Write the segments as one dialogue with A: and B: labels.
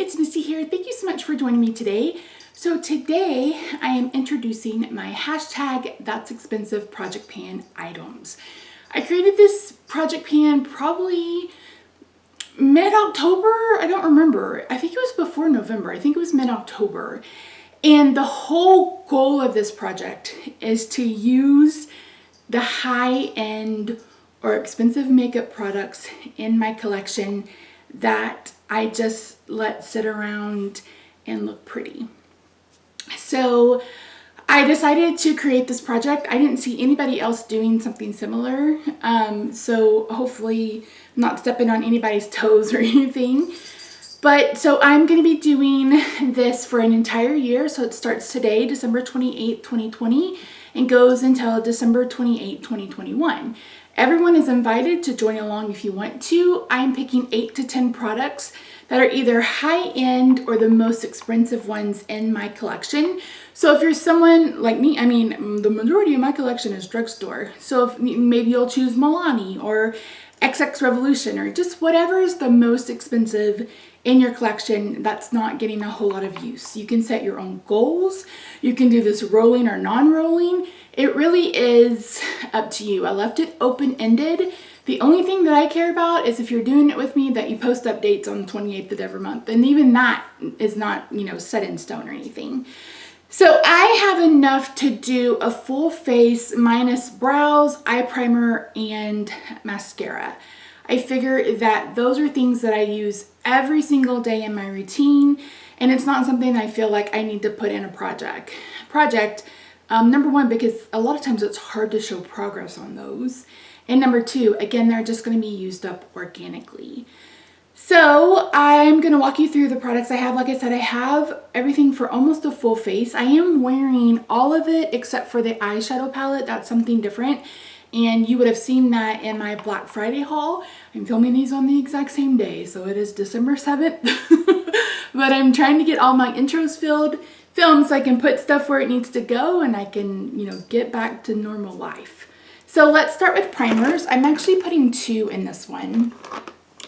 A: it's Missy here. Thank you so much for joining me today. So today I am introducing my hashtag That's Expensive project pan items. I created this project pan probably mid-October. I don't remember. I think it was before November. I think it was mid-October. And the whole goal of this project is to use the high-end or expensive makeup products in my collection that I just let sit around and look pretty. So I decided to create this project. I didn't see anybody else doing something similar. So hopefully I'm not stepping on anybody's toes or anything. But so I'm going to be doing this for an entire year. So it starts today, December 28th, 2020, and goes until December 28th, 2021. Everyone is invited to join along if you want to. I'm picking 8 to 10 products that are either high-end or the most expensive ones in my collection. So if you're someone like me, I mean, the majority of my collection is drugstore. So if maybe you'll choose Milani or XX Revolution or just whatever is the most expensive in your collection that's not getting a whole lot of use. You can set your own goals. You can do this rolling or non-rolling. It really is up to you. I left it open-ended. The only thing that I care about is if you're doing it with me that you post updates on the 28th of every month. And even that is not, set in stone or anything. So I have enough to do a full face minus brows, eye primer, and mascara. I figure that those are things that I use every single day in my routine, and it's not something I feel like I need to put in a project. Number one, because a lot of times it's hard to show progress on those. And number two, again, they're just going to be used up organically. So I'm going to walk you through the products I have. Like I said, I have everything for almost a full face. I am wearing all of it except for the eyeshadow palette. That's something different. And you would have seen that in my Black Friday haul. I'm filming these on the exact same day. So it is December 7th. But I'm trying to get all my intros filmed so I can put stuff where it needs to go and I can, get back to normal life. So let's start with primers. I'm actually putting 2 in this one.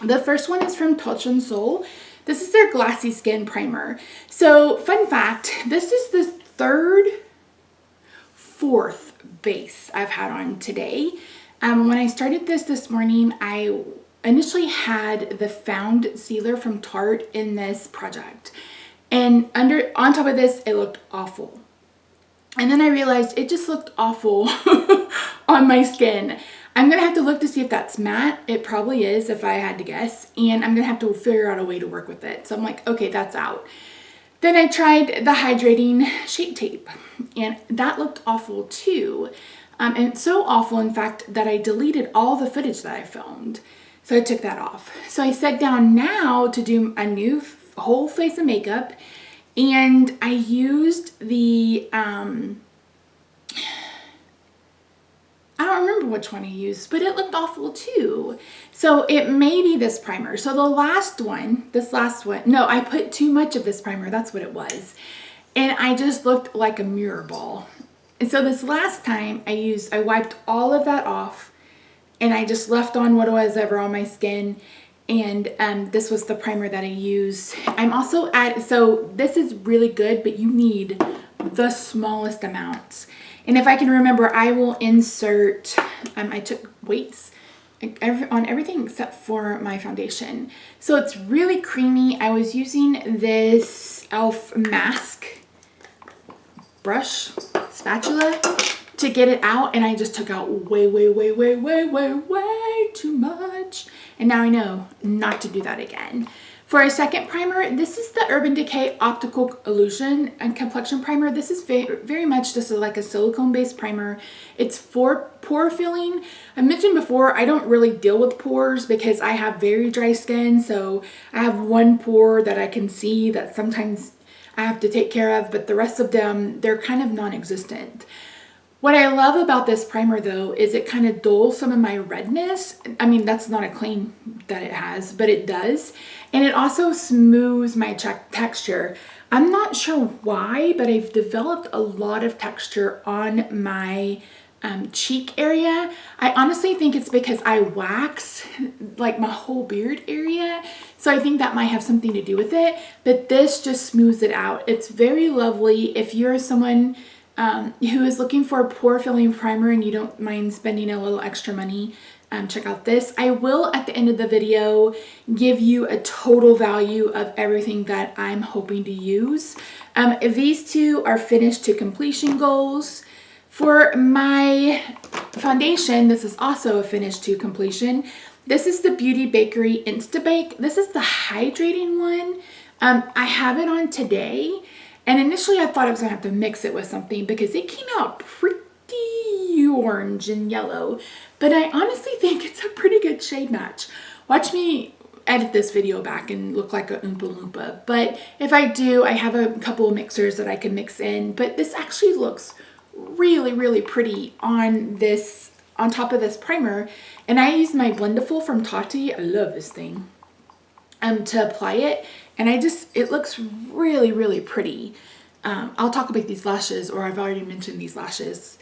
A: The first one is from Touch in Sol. This is their Glassy Skin Primer. So fun fact, this is the fourth base I've had on today. When I started this morning, I initially had the Found Sealer from Tarte in this project. And on top of this, it looked awful. And then I realized it just looked awful on my skin. I'm going to have to look to see if that's matte. It probably is if I had to guess. And I'm going to have to figure out a way to work with it. So I'm like, okay, that's out. Then I tried the hydrating Shape Tape. And that looked awful too. And so awful, in fact, that I deleted all the footage that I filmed. So I took that off. So I sat down now to do a new whole face of makeup. And I used the, I don't remember which one I used, but it looked awful too. So it may be this primer. So this last one, no, I put too much of this primer. That's what it was. And I just looked like a mirror ball. And so this last time I wiped all of that off and I just left on what was ever on my skin. And this was the primer that I used. I'm also so this is really good, but you need the smallest amounts. And if I can remember, I will insert, I took weights on everything except for my foundation. So it's really creamy. I was using this e.l.f. mask brush spatula to get it out. And I just took out way too much. And now I know not to do that again. For a second primer, this is the Urban Decay Optical Illusion and Complexion Primer. This is very much just like a silicone-based primer. It's for pore filling. I mentioned before, I don't really deal with pores because I have very dry skin. So I have one pore that I can see that sometimes I have to take care of, but the rest of them, they're kind of non-existent. What I love about this primer though is it kind of dulls some of my redness. I mean, that's not a claim that it has, but it does. And it also smooths my texture. I'm not sure why, but I've developed a lot of texture on my cheek area. I honestly think it's because I wax like my whole beard area. So I think that might have something to do with it, but this just smooths it out. It's very lovely. If you're someone who is looking for a pore filling primer and you don't mind spending a little extra money, check out this. I will at the end of the video give you a total value of everything that I'm hoping to use. These two are finished to completion goals. For my foundation, this is also a finish to completion. This is the Beauty Bakery Instabake. This is the hydrating one. I have it on today, and initially I thought I was gonna have to mix it with something because it came out pretty orange and yellow, but I honestly think it's a pretty good shade match. Watch me edit this video back and look like a Oompa Loompa, but if I do, I have a couple of mixers that I can mix in, but this actually looks really pretty on this, on top of this primer. And I use my Blendiful from Tati, I love this thing, to apply it, and it looks really pretty. I'll talk about these lashes, or I've already mentioned these lashes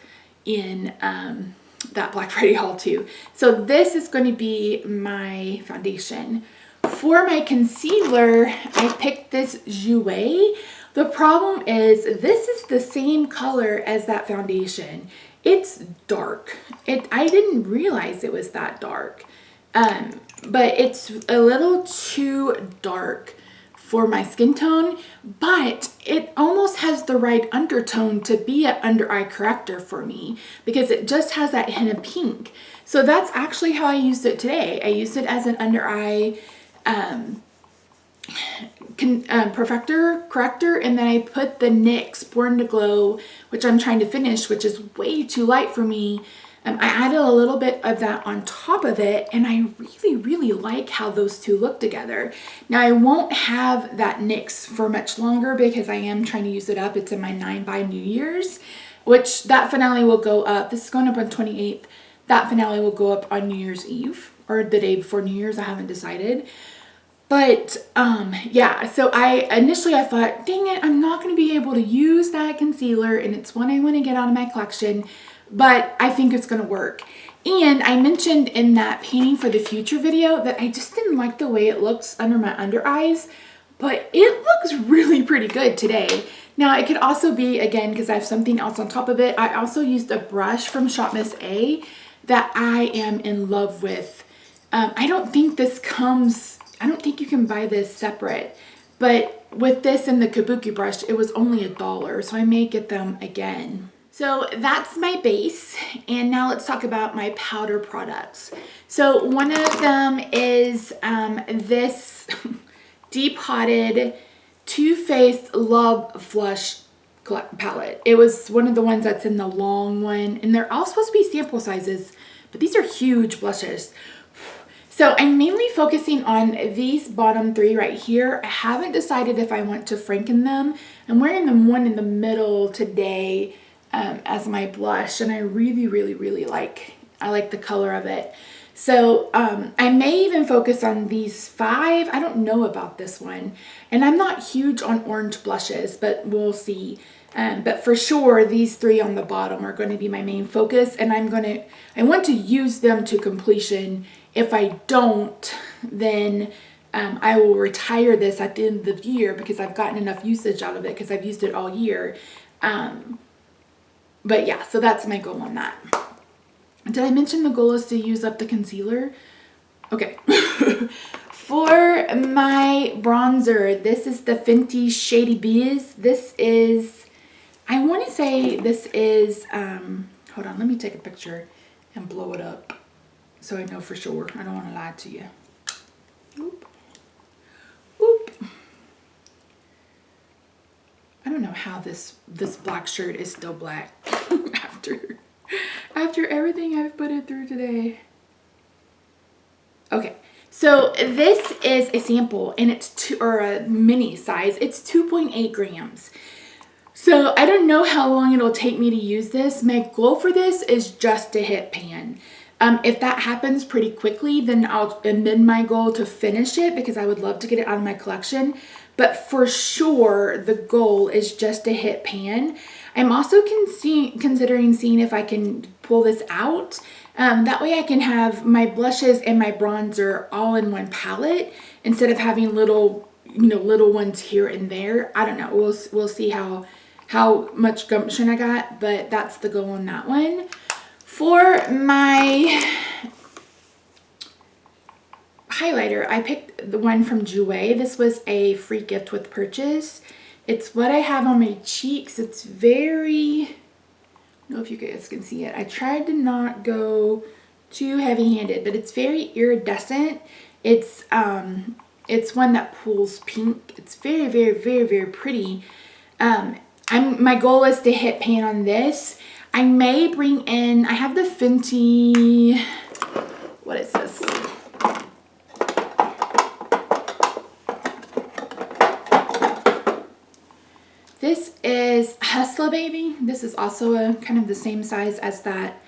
A: in that Black Friday haul too. So this is going to be my foundation. For my concealer, I picked this Jouer. The problem is this is the same color as that foundation. It's dark. I didn't realize it was that dark, but it's a little too dark for my skin tone, but it almost has the right undertone to be an under eye corrector for me because it just has that hint of pink. So that's actually how I used it today. I used it as an under eye corrector, and then I put the NYX Born to Glow, which I'm trying to finish, which is way too light for me. I added a little bit of that on top of it, and I really like how those two look together. Now I won't have that NYX for much longer because I am trying to use it up. It's in my 9 by New Year's, which that finale will go up. This is going up on 28th. That finale will go up on New Year's Eve or the day before New Year's. I haven't decided. But yeah, so initially I thought, dang it, I'm not going to be able to use that concealer, and it's one I want to get out of my collection, but I think it's going to work. And I mentioned in that painting for the future video that I just didn't like the way it looks under my under eyes, but it looks really pretty good today. Now it could also be, again, because I have something else on top of it, I also used a brush from Shop Miss A that I am in love with. I don't think you can buy this separate, but with this and the Kabuki brush, it was only $1, so I may get them again. So that's my base, and now let's talk about my powder products. So one of them is this Depotted Too Faced Love Flush palette. It was one of the ones that's in the long one, and they're all supposed to be sample sizes, but these are huge blushes. So I'm mainly focusing on these bottom three right here. I haven't decided if I want to franken them. I'm wearing the one in the middle today as my blush, and I really like the color of it. So I may even focus on these 5. I don't know about this one, and I'm not huge on orange blushes, but we'll see. But for sure, these 3 on the bottom are going to be my main focus, and I want to use them to completion. If I don't, then I will retire this at the end of the year because I've gotten enough usage out of it because I've used it all year. But yeah, so that's my goal on that. Did I mention the goal is to use up the concealer? Okay. For my bronzer, this is the Fenty Shady Biz. This is, I want to say this is, hold on, let me take a picture and blow it up so I know for sure. I don't want to lie to you. Oop. Oop. I don't know how this black shirt is still black after everything I've put it through today. Okay, so this is a sample, and it's a mini size. It's 2.8 grams. So I don't know how long it'll take me to use this. My goal for this is just to hit pan. If that happens pretty quickly, then I'll amend my goal to finish it because I would love to get it out of my collection. But for sure, the goal is just to hit pan. I'm also considering seeing if I can pull this out. That way I can have my blushes and my bronzer all in one palette instead of having little, little ones here and there. I don't know. We'll see how much gumption I got, but that's the goal on that one. For my highlighter, I picked the one from Jouer. This was a free gift with purchase. It's what I have on my cheeks. It's very, I don't know if you guys can see it. I tried to not go too heavy-handed, but it's very iridescent. It's one that pulls pink. It's very, very, very, very pretty. My goal is to hit pan on this. I may bring in, I have the Fenty, what is this? This is Hustla Baby. This is also a kind of the same size as that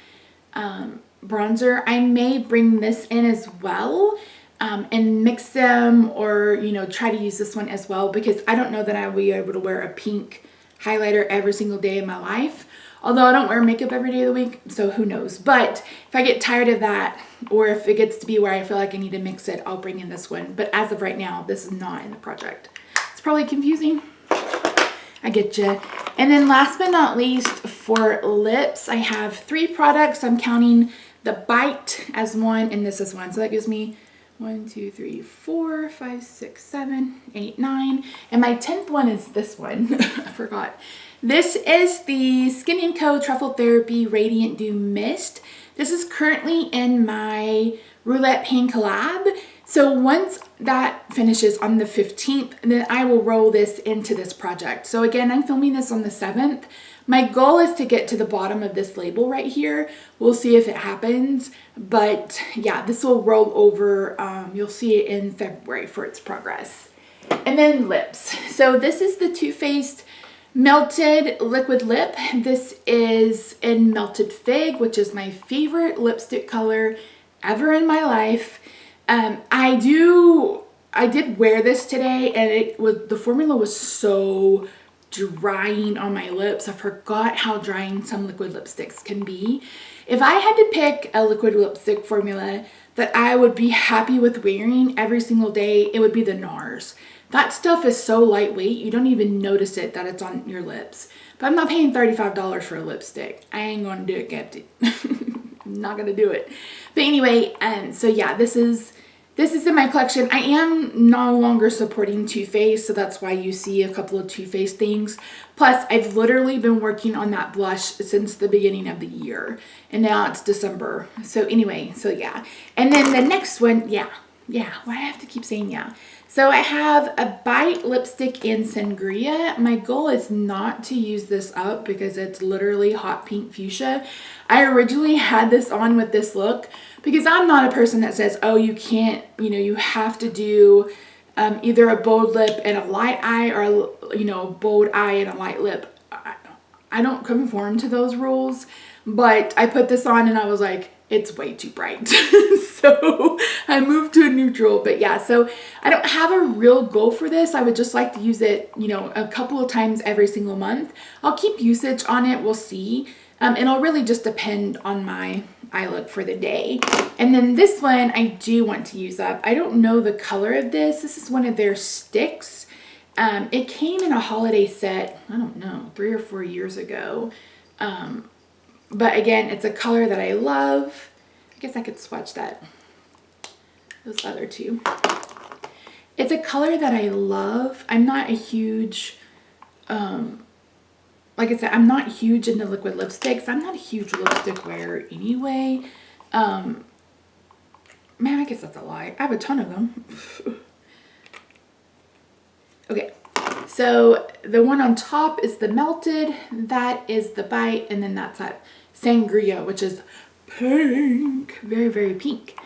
A: bronzer. I may bring this in as well and mix them, or try to use this one as well, because I don't know that I will be able to wear a pink highlighter every single day of my life. Although I don't wear makeup every day of the week, so who knows. But if I get tired of that, or if it gets to be where I feel like I need to mix it, I'll bring in this one. But as of right now, this is not in the project. It's probably confusing. I get you. And then last but not least, for lips, I have 3 products. I'm counting the Bite as one, and this is one. So that gives me 1, 2, 3, 4, 5, 6, 7, 8, 9. And my 10th one is this one. I forgot. This is the Skin & Co. Truffle Therapy Radiant Dew Mist. This is currently in my Roulette Pan collab. So once that finishes on the 15th, then I will roll this into this project. So again, I'm filming this on the 7th. My goal is to get to the bottom of this label right here. We'll see if it happens. But yeah, this will roll over. You'll see it in February for its progress. And then lips. So this is the Too Faced Melted Liquid Lip. This is in Melted Fig, which is my favorite lipstick color ever in my life. I did wear this today, and the formula was so drying on my lips. I forgot how drying some liquid lipsticks can be. If I had to pick a liquid lipstick formula that I would be happy with wearing every single day, it would be the NARS. That stuff is so lightweight, you don't even notice it that it's on your lips. But I'm not paying $35 for a lipstick. I ain't gonna do it, Captain. I'm not gonna do it. But anyway, so yeah, this is in my collection. I am no longer supporting Too Faced, so that's why you see a couple of Too Faced things. Plus, I've literally been working on that blush since the beginning of the year, and now it's December. So anyway, so yeah. And then the next one, yeah, why do I have to keep saying yeah? So I have a Bite lipstick in Sangria. My goal is not to use this up because it's literally hot pink fuchsia. I originally had this on with this look because I'm not a person that says, oh, you can't, you have to do either a bold lip and a light eye, or a bold eye and a light lip. I don't conform to those rules, but I put this on and I was like, it's way too bright. So I moved to a neutral. But yeah, so I don't have a real goal for this. I would just like to use it, a couple of times every single month. I'll keep usage on it. We'll see. It'll really just depend on my eye look for the day. And then this one I do want to use up. I don't know the color of this. This is one of their sticks. It came in a holiday set, I don't know, 3 or 4 years ago. But again, it's a color that I love. I guess I could swatch those other two. It's a color that I love. I'm not a huge, like I said, I'm not huge into liquid lipsticks. I'm not a huge lipstick wearer anyway. Man, I guess that's a lie. I have a ton of them. Okay, so the one on top is the Melted. That is the Bite, and then that's that Sangria, which is pink, very, very pink.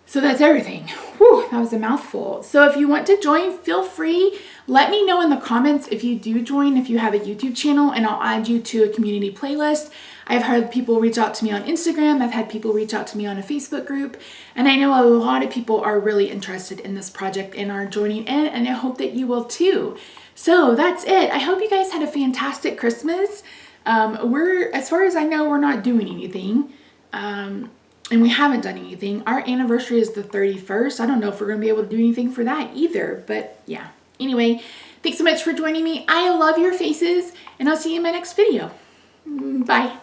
A: So that's everything. Whew, that was a mouthful. So if you want to join, feel free. Let me know in the comments if you do join, if you have a YouTube channel, and I'll add you to a community playlist. I've had people reach out to me on Instagram. I've had people reach out to me on a Facebook group. And I know a lot of people are really interested in this project and are joining in, and I hope that you will too. So that's it. I hope you guys had a fantastic Christmas. As far as I know, we're not doing anything. And we haven't done anything. Our anniversary is the 31st. I don't know if we're going to be able to do anything for that either. But yeah. Anyway, thanks so much for joining me. I love your faces, and I'll see you in my next video. Bye.